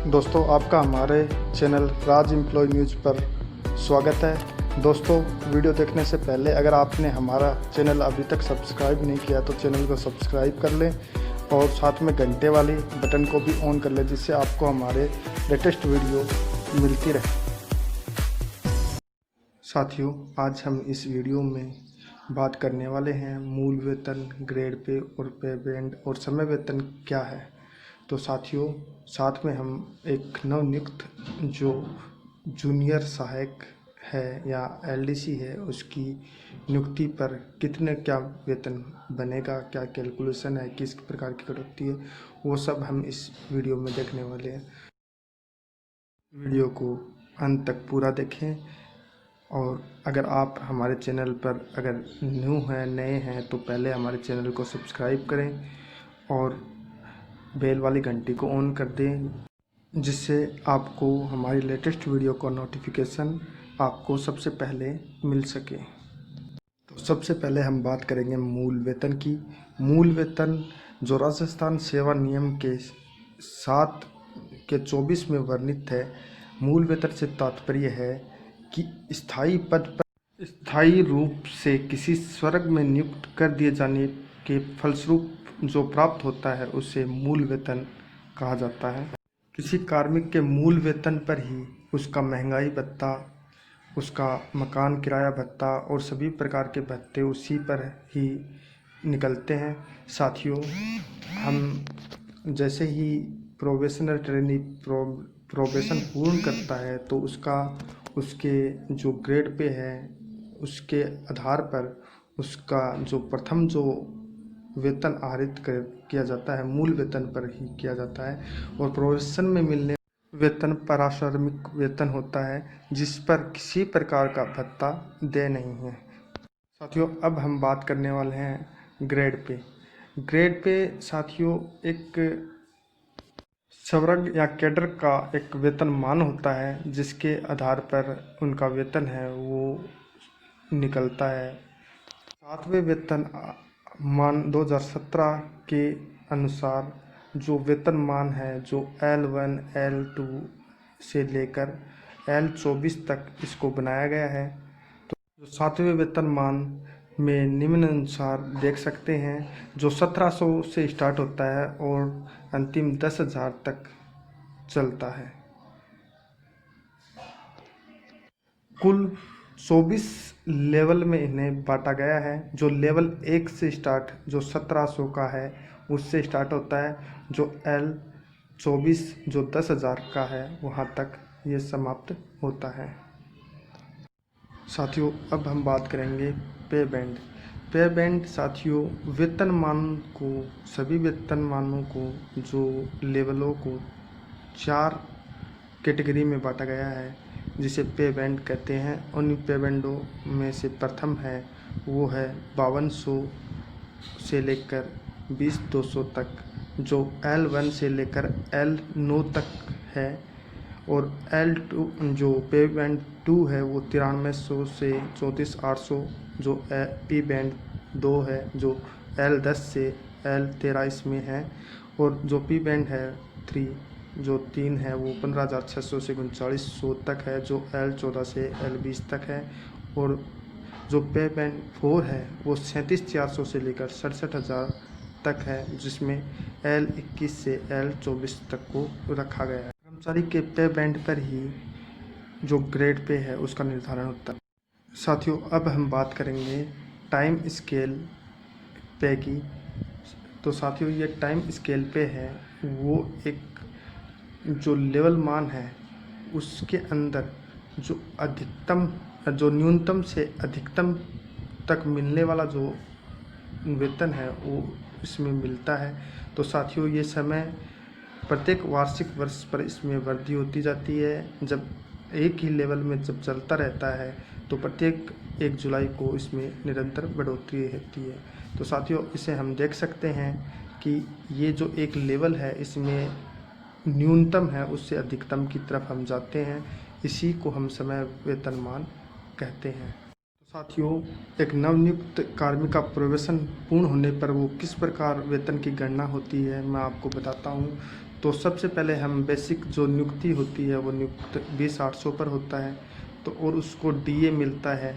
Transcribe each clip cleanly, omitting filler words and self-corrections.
दोस्तों, आपका हमारे चैनल राज एम्प्लॉय न्यूज़ पर स्वागत है। दोस्तों, वीडियो देखने से पहले अगर आपने हमारा चैनल अभी तक सब्सक्राइब नहीं किया तो चैनल को सब्सक्राइब कर लें और साथ में घंटे वाली बटन को भी ऑन कर लें, जिससे आपको हमारे लेटेस्ट वीडियो मिलती रहे। साथियों, आज हम इस वीडियो में बात करने वाले हैं मूल वेतन, ग्रेड पे और पे बैंड और समय वेतन क्या है। तो साथियों, साथ में हम एक नवनियुक्त जो जूनियर सहायक है या एलडीसी है, उसकी नियुक्ति पर कितने क्या वेतन बनेगा, क्या कैलकुलेशन है, किस प्रकार की कटौती है, वो सब हम इस वीडियो में देखने वाले हैं। वीडियो को अंत तक पूरा देखें और अगर आप हमारे चैनल पर अगर नए हैं तो पहले हमारे चैनल को सब्सक्राइब करें और बेल वाली घंटी को ऑन कर दें, जिससे आपको हमारी लेटेस्ट वीडियो का नोटिफिकेशन आपको सबसे पहले मिल सके। तो सबसे पहले हम बात करेंगे मूल वेतन की। मूल वेतन जो राजस्थान सेवा नियम के 7 के 24 में वर्णित है। मूल वेतन से तात्पर्य है कि स्थायी पद पर स्थायी रूप से किसी स्वर्ग में नियुक्त कर दिए जाने के फलस्वरूप जो प्राप्त होता है उसे मूल वेतन कहा जाता है। किसी कार्मिक के मूल वेतन पर ही उसका महंगाई भत्ता, उसका मकान किराया भत्ता और सभी प्रकार के भत्ते उसी पर ही निकलते हैं। साथियों, हम जैसे ही प्रोबेशनर ट्रेनी प्रोबेशन पूर्ण करता है तो उसके जो ग्रेड पे है उसके आधार पर उसका जो प्रथम जो वेतन आहरित किया जाता है मूल वेतन पर ही किया जाता है और प्रोबेशन में मिलने वेतन पारिश्रमिक वेतन होता है, जिस पर किसी प्रकार का भत्ता दे नहीं है। साथियों, अब हम बात करने वाले हैं ग्रेड पे। ग्रेड पे साथियों एक स्वर्ग या कैडर का एक वेतन मान होता है, जिसके आधार पर उनका वेतन है वो निकलता है। 7वें वेतन मान 2017 के अनुसार जो वेतन मान है जो L1 L2 से लेकर L24 तक इसको बनाया गया है। तो जो 7वें वेतन मान में निम्नानुसार देख सकते हैं, जो 1700 से स्टार्ट होता है और अंतिम 10,000 तक चलता है। कुल 24 लेवल में इन्हें बांटा गया है। जो लेवल 1 से स्टार्ट जो 1700 का है उससे स्टार्ट होता है, जो L24 जो 10,000 का है वहाँ तक ये समाप्त होता है। साथियों, अब हम बात करेंगे पे बैंड। पे बैंड साथियों वेतनमान को, सभी वेतनमानों को, जो लेवलों को 4 कैटेगरी में बांटा गया है, जिसे पे बैंड कहते हैं। उन पे बैंडों में से प्रथम है वो है 5200 से लेकर 2200 तक, जो L1 से लेकर L9 तक है। और L2 जो पे बैंड 2 है वो 9300 से 34,800, जो पी बैंड 2 है जो L10 से L13 इसमें है। और जो पी बैंड है 3 जो 3 है वो 15,600 से 39,100 तक है, जो L14 से L20 तक है। और जो पे बैंड 4 है वो 37,400 से लेकर 67,000 तक है, जिसमें L21 से L24 तक को रखा गया है। कर्मचारी के पे बैंड पर ही जो ग्रेड पे है उसका निर्धारण होता है। साथियों, अब हम बात करेंगे टाइम स्केल पे की। तो साथियों, ये टाइम स्केल पे है वो एक जो लेवल मान है उसके अंदर जो अधिकतम जो न्यूनतम से अधिकतम तक मिलने वाला जो वेतन है वो इसमें मिलता है। तो साथियों, ये समय प्रत्येक वार्षिक वर्ष पर इसमें वृद्धि होती जाती है। जब एक ही लेवल में जब चलता रहता है तो प्रत्येक 1 जुलाई को इसमें निरंतर बढ़ोतरी होती है। तो साथियों, इसे हम देख सकते हैं कि ये जो एक लेवल है इसमें न्यूनतम है उससे अधिकतम की तरफ हम जाते हैं। इसी को हम समय वेतनमान कहते हैं। तो साथियों, एक नवनियुक्त कार्मिक का प्रोबेशन पूर्ण होने पर वो किस प्रकार वेतन की गणना होती है मैं आपको बताता हूँ। तो सबसे पहले हम बेसिक जो नियुक्ति होती है वो नियुक्त 20,800 पर होता है, तो और उसको डीए मिलता है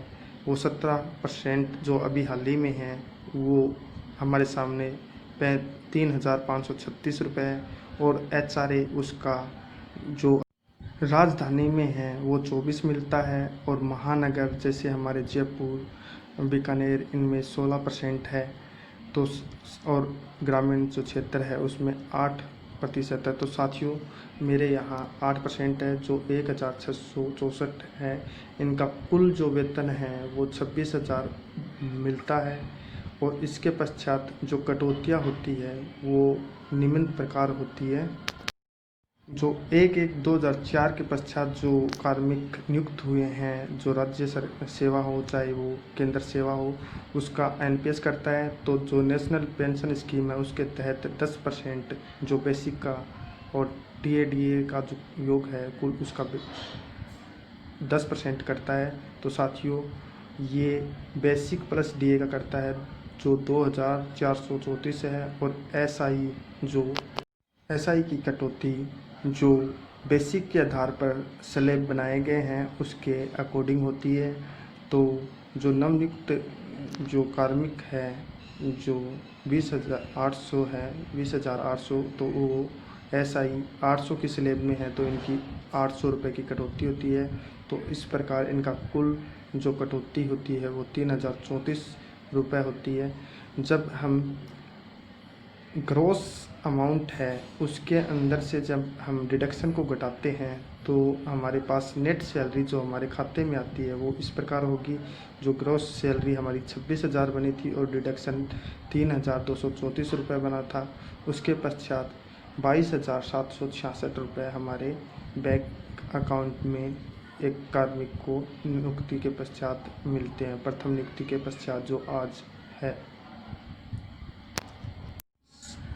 वो 17% जो अभी हाल ही में है वो हमारे सामने 3,536 रुपये है। और एचआरए उसका जो राजधानी में है वो 24 मिलता है, और महानगर जैसे हमारे जयपुर, बीकानेर, इनमें 16% है। तो और ग्रामीण जो क्षेत्र है उसमें 8% है। तो साथियों मेरे यहाँ 8% है जो 1,664 है। इनका कुल जो वेतन है वो 26,000 मिलता है। और इसके पश्चात जो कटौतियाँ होती है वो निम्न प्रकार होती है। जो 1/1/2004 के पश्चात जो कार्मिक नियुक्त हुए हैं, जो राज्य सेवा हो चाहे वो केंद्र सेवा हो, उसका एनपीएस करता है। तो जो नेशनल पेंशन स्कीम है उसके तहत 10% जो बेसिक का और टीएडीए का जो योग है कुल उसका 10% करता है। तो साथियों ये बेसिक प्लस डीए का करता है जो 2,434 है। और एसआई की कटौती जो बेसिक के आधार पर स्लैब बनाए गए हैं उसके अकॉर्डिंग होती है। तो जो नवनियुक्त जो कार्मिक है जो 20,800 है, 20,800, तो वो एसआई 800 की स्लैब में है तो इनकी 800 रुपये की कटौती होती है। तो इस प्रकार इनका कुल जो कटौती होती है वो 3,034 रुपये होती है। जब हम ग्रॉस अमाउंट है उसके अंदर से जब हम डिडक्शन को घटाते हैं तो हमारे पास नेट सैलरी जो हमारे खाते में आती है वो इस प्रकार होगी। जो ग्रॉस सैलरी हमारी 26,000 बनी थी और डिडक्शन 3,234 रुपये बना था। उसके पश्चात 22,766 रुपये हमारे बैंक अकाउंट में एक कार्मिक को नियुक्ति के पश्चात मिलते हैं, प्रथम नियुक्ति के पश्चात जो आज है।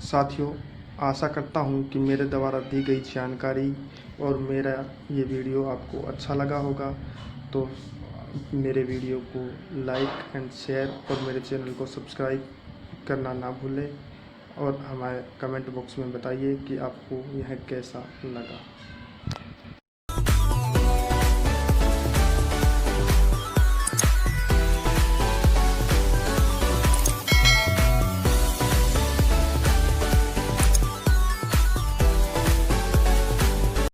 साथियों आशा करता हूँ कि मेरे द्वारा दी गई जानकारी और मेरा ये वीडियो आपको अच्छा लगा होगा। तो मेरे वीडियो को लाइक एंड शेयर और मेरे चैनल को सब्सक्राइब करना ना भूलें। और हमारे कमेंट बॉक्स में बताइए कि आपको यह कैसा लगा।